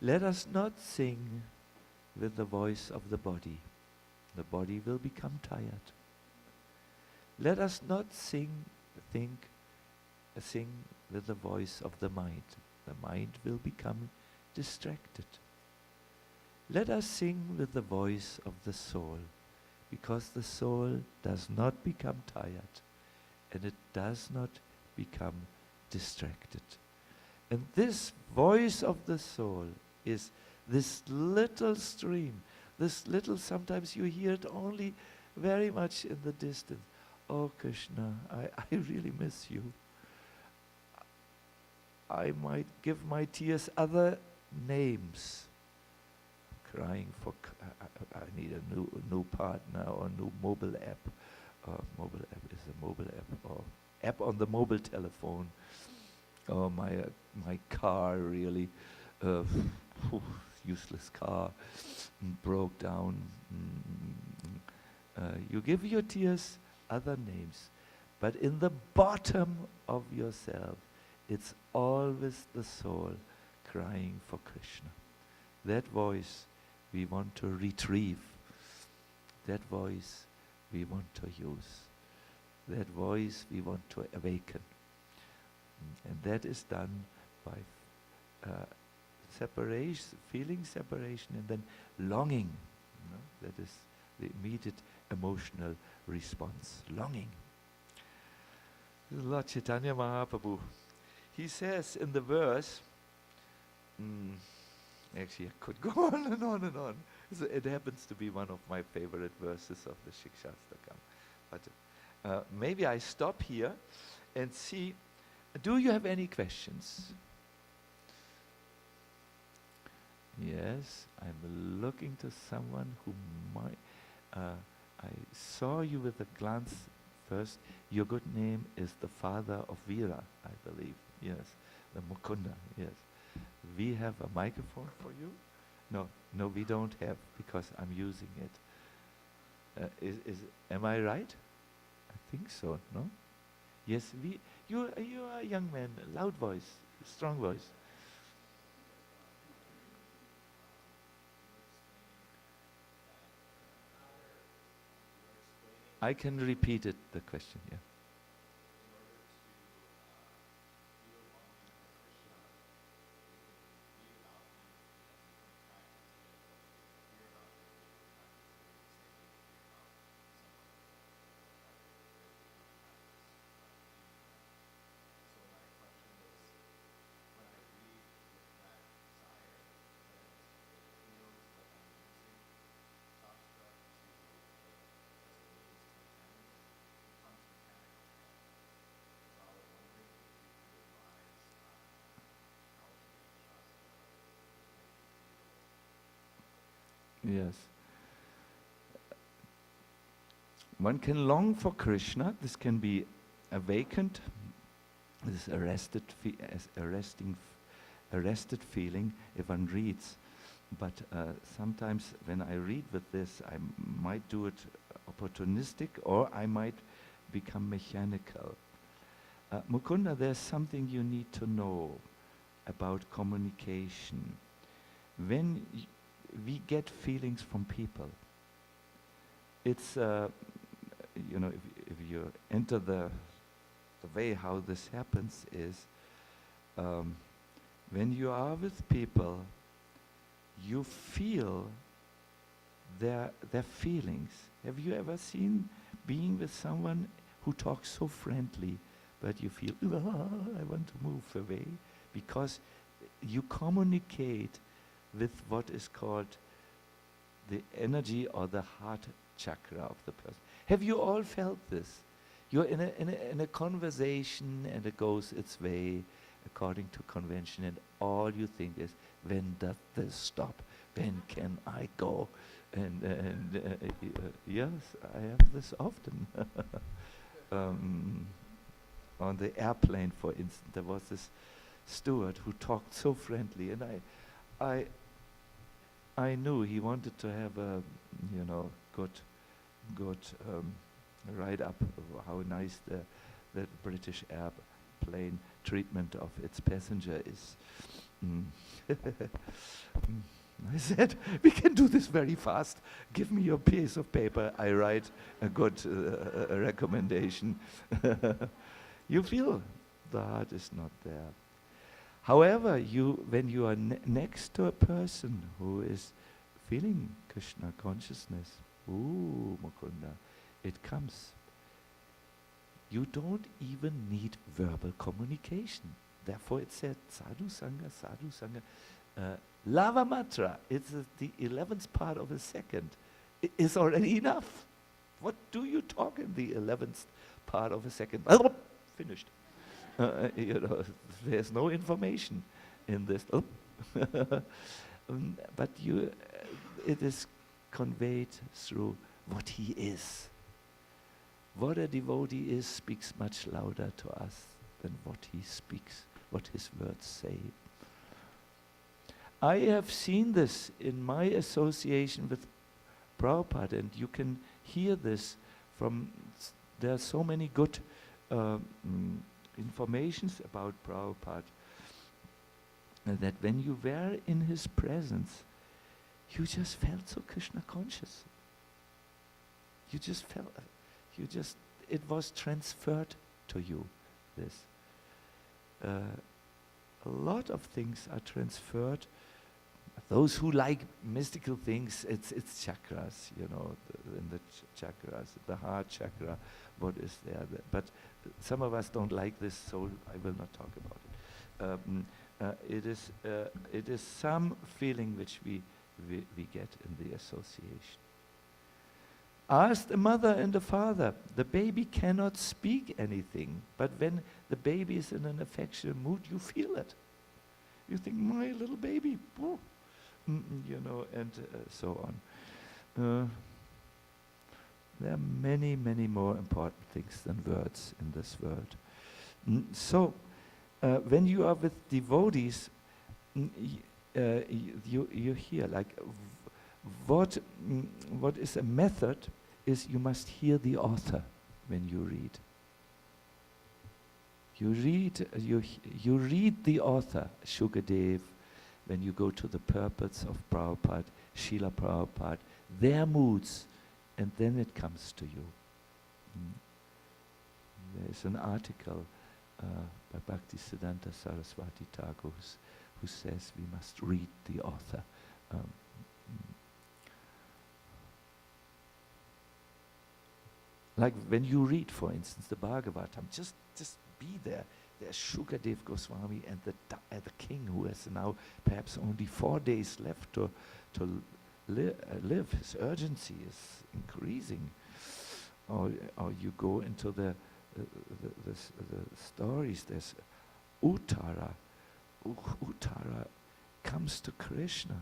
Let us not sing with the voice of the body. The body will become tired. Let us not sing with the voice of the mind. The mind will become distracted. Let us sing with the voice of the soul, because the soul does not become tired and it does not become distracted. And this voice of the soul is this little stream, this little, sometimes you hear it only very much in the distance. Oh Krishna, I really miss you. I might give my tears other names. Crying for, I need a new partner or a new mobile app. Mobile app is a mobile app, or app on the mobile telephone. Or my car really, useless car, broke down. You give your tears other names, but in the bottom of yourself, it's always the soul crying for Krishna. That voice we want to retrieve. That voice we want to use. That voice we want to awaken. And that is done by separation, feeling separation, and then longing. That is the immediate emotional response. Longing. Lord Chaitanya Mahaprabhu, he says in the verse, actually I could go on and on and on. So it happens to be one of my favorite verses of the Shikshashtaka. But maybe I stop here and see, do you have any questions? Yes, I'm looking to someone who might. I saw you with a glance first. Your good name is the father of Veera, I believe. Yes, the Mukunda. Yes. We have a microphone for you? No, we don't have, because I'm using it. Am I right? I think so, no? Yes, you are a young man, loud voice, strong voice. I can repeat it, the question, yeah. Yes. One can long for Krishna. This can be awakened, this arrested feeling if one reads. But sometimes when I read with this, I might do it opportunistic, or I might become mechanical. Mukunda, there's something you need to know about communication. When we get feelings from people, it's, if you enter the way how this happens is, when you are with people, you feel their feelings. Have you ever seen being with someone who talks so friendly, but you feel, I want to move away? Because you communicate with what is called the energy or the heart chakra of the person. Have you all felt this? You're in a conversation and it goes its way according to convention, and all you think is, when does this stop? When can I go? And yes, I have this often. On the airplane, for instance, there was this steward who talked so friendly, and I knew he wanted to have a, good write up of how nice the British airplane treatment of its passenger is. Mm. Mm. I said, we can do this very fast. Give me your piece of paper. I write a good recommendation. You feel the heart is not there. However, when you are next to a person who is feeling Krishna consciousness, ooh, Mukunda, it comes. You don't even need verbal communication. Therefore it said, sadhu sangha, sadhu sangha. Lava matra, it's the 11th part of a second. It is already enough. What do you talk in the 11th part of a second? Finished. There's no information in this. But it is conveyed through what he is. What a devotee is speaks much louder to us than what he speaks, what his words say. I have seen this in my association with Prabhupada, and you can hear this from, there are so many good informations about Prabhupada, that when you were in his presence, you just felt so Krishna conscious. You just felt, it was transferred to you, this. A lot of things are transferred. Those who like mystical things, it's chakras, in the chakras, the heart chakra, what is there. But some of us don't like this, so I will not talk about it. It is some feeling which we get in the association. Ask the mother and the father. The baby cannot speak anything, but when the baby is in an affectionate mood, you feel it. You think, my little baby, oh. And so on. There are many, many more important things than words in this world. So, when you are with devotees, you hear, like, what is a method is you must hear the author when you read. You read the author, Shukadev, when you go to the purports of Prabhupada, Srila Prabhupada, their moods, and then it comes to you. There is an article by Bhaktisiddhanta Saraswati Thakur who says we must read the author. Like when you read, for instance, the Bhagavatam, just be there. There's Shukadev Goswami and the king who has now perhaps only 4 days left to live. His urgency is increasing. Or you go into the stories. There's Uttara. Uttara comes to Krishna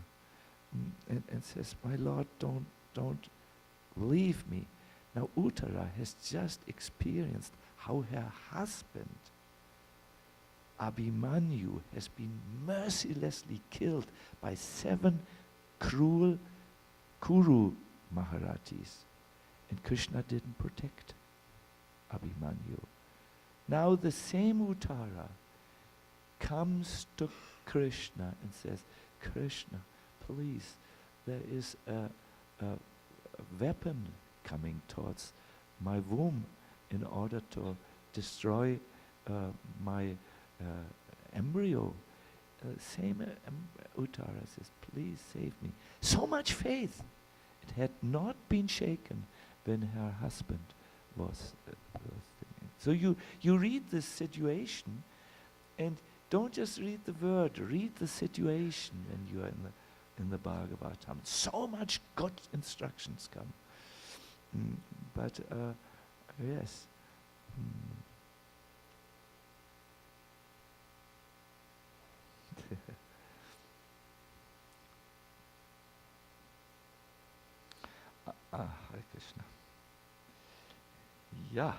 and says, "My Lord, don't leave me." Now Uttara has just experienced how her husband Abhimanyu has been mercilessly killed by 7 cruel Kuru Maharatis. And Krishna didn't protect Abhimanyu. Now the same Uttara comes to Krishna and says, "Krishna, please, there is a weapon coming towards my womb in order to destroy my embryo." Same Uttara says, "Please save me." So much faith. It had not been shaken when her husband was thinking. So you read this situation, and don't just read the word, read the situation when you are in the Bhagavatam. So much good instructions come. But yes. Hare Krishna. Yeah.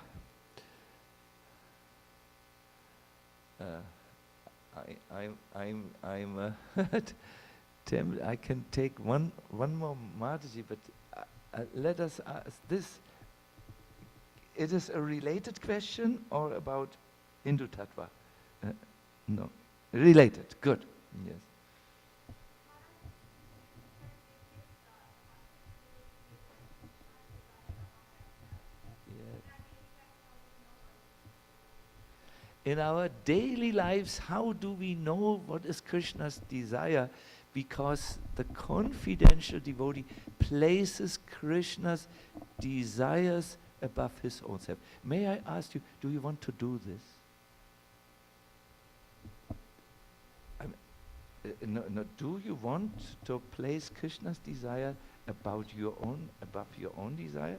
I'm I can take one more Mataji, but let us ask this. It is a related question or about Hindu Tattva? No. Related. Good. Yes. Yes. In our daily lives, how do we know what is Krishna's desire? Because the confidential devotee places Krishna's desires above his own self. May I ask you, do you want to do this? No, do you want to place Krishna's desire above your own desire?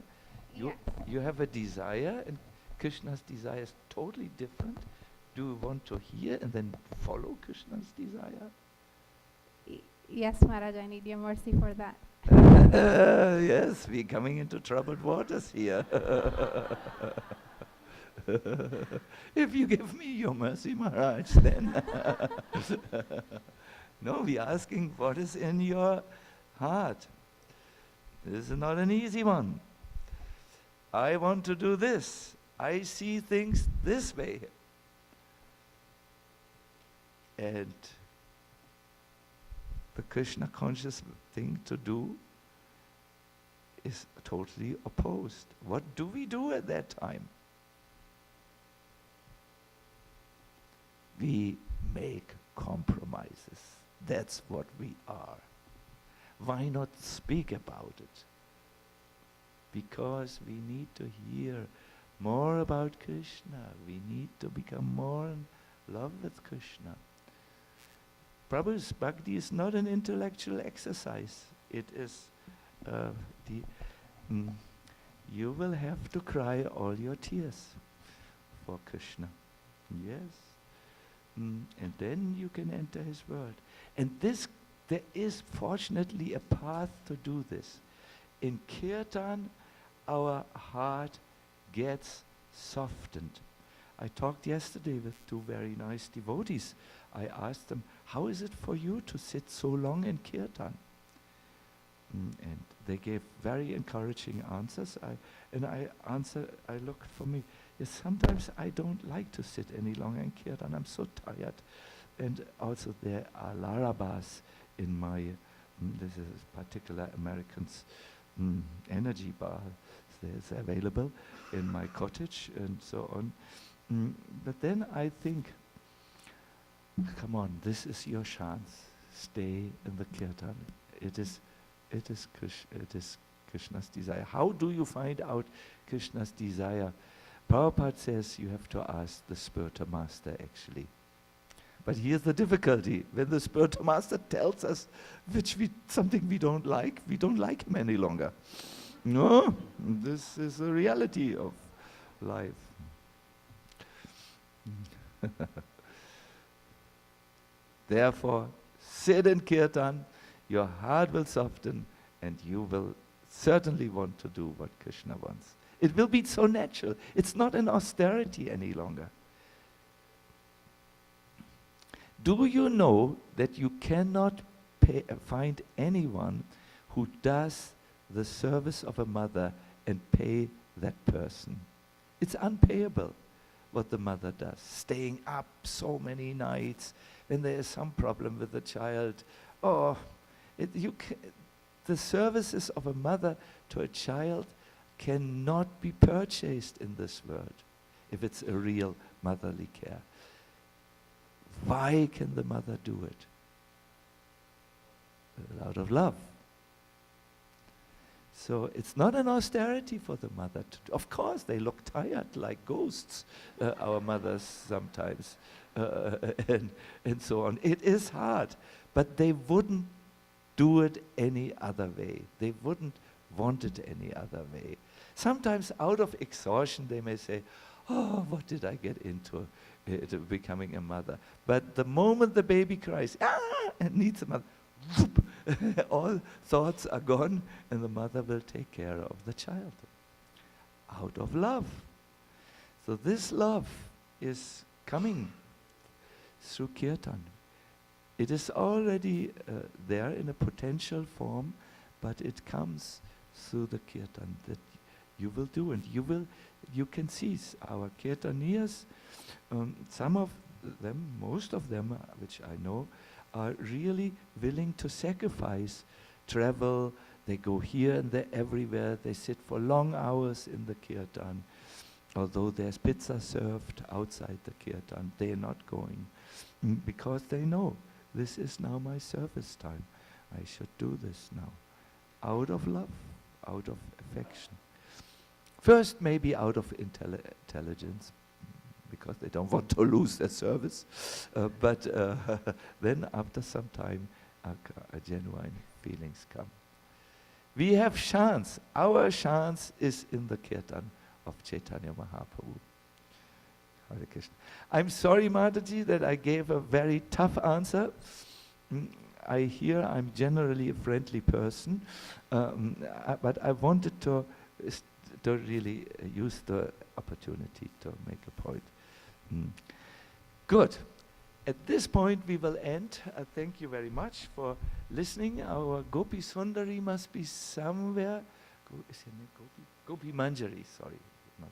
You, Yes. you have a desire, and Krishna's desire is totally different. Do you want to hear and then follow Krishna's desire? Yes, Maharaj, I need your mercy for that. Yes, we're coming into troubled waters here. If you give me your mercy, Maharaj, then no, we're asking what is in your heart. This is not an easy one. I want to do this. I see things this way. And the Krishna conscious thing to do is totally opposed. What do we do at that time? We make compromises. That's what we are. Why not speak about it? Because we need to hear more about Krishna. We need to become more in love with Krishna. Prabhu's bhakti is not an intellectual exercise. It is you will have to cry all your tears for Krishna. Yes. And then you can enter his world. And there is fortunately a path to do this. In Kirtan, our heart gets softened. I talked yesterday with two very nice devotees. I asked them, how is it for you to sit so long in Kirtan? And they gave very encouraging answers. I looked for me. Yes, sometimes I don't like to sit any longer in Kirtan. I'm so tired. And also there are larabas in my, this is a particular American's energy bar. It's available in my cottage and so on. But then I think, come on, this is your chance. Stay in the Kirtan. It is Krishna's desire. How do you find out Krishna's desire? Prabhupada says you have to ask the spiritual master actually. But here's the difficulty. When the spiritual master tells us something we don't like him any longer. No, this is the reality of life. Therefore, sit in Kirtan, your heart will soften, and you will certainly want to do what Krishna wants. It will be so natural. It's not an austerity any longer. Do you know that you cannot find anyone who does the service of a mother and pay that person? It's unpayable what the mother does. Staying up so many nights when there is some problem with the child. The services of a mother to a child cannot be purchased in this world if it's a real motherly care. Why can the mother do it? Out of love. So it's not an austerity for the mother to do. Of course, they look tired like ghosts, our mothers sometimes, and so on. It is hard, but they wouldn't do it any other way. They wouldn't want it any other way. Sometimes out of exhaustion they may say, oh, what did I get into becoming a mother? But the moment the baby cries, and needs a mother, whoop, all thoughts are gone and the mother will take care of the child out of love. So this love is coming through Kirtan. It is already there in a potential form, but it comes through the Kirtan that you will do, and you can see our Kirtanias, some of them, most of them, which I know, are really willing to sacrifice, travel, they go here and there everywhere, they sit for long hours in the kirtan. Although there's pizza served outside the kirtan, they're not going because they know this is now my service time. I should do this now. Out of love, out of affection. First, maybe out of intelligence, because they don't want to lose their service. But then, after some time, genuine feelings come. We have chance. Our chance is in the kirtan of Chaitanya Mahaprabhu. Hare Krishna. I'm sorry, Mataji, that I gave a very tough answer. I hear I'm generally a friendly person, but I wanted to really use the opportunity to make a point. Good. At this point we will end. Thank you very much for listening. Our Gopi Sundari must be somewhere. Is her name Gopi? Gopi Manjari, sorry. Not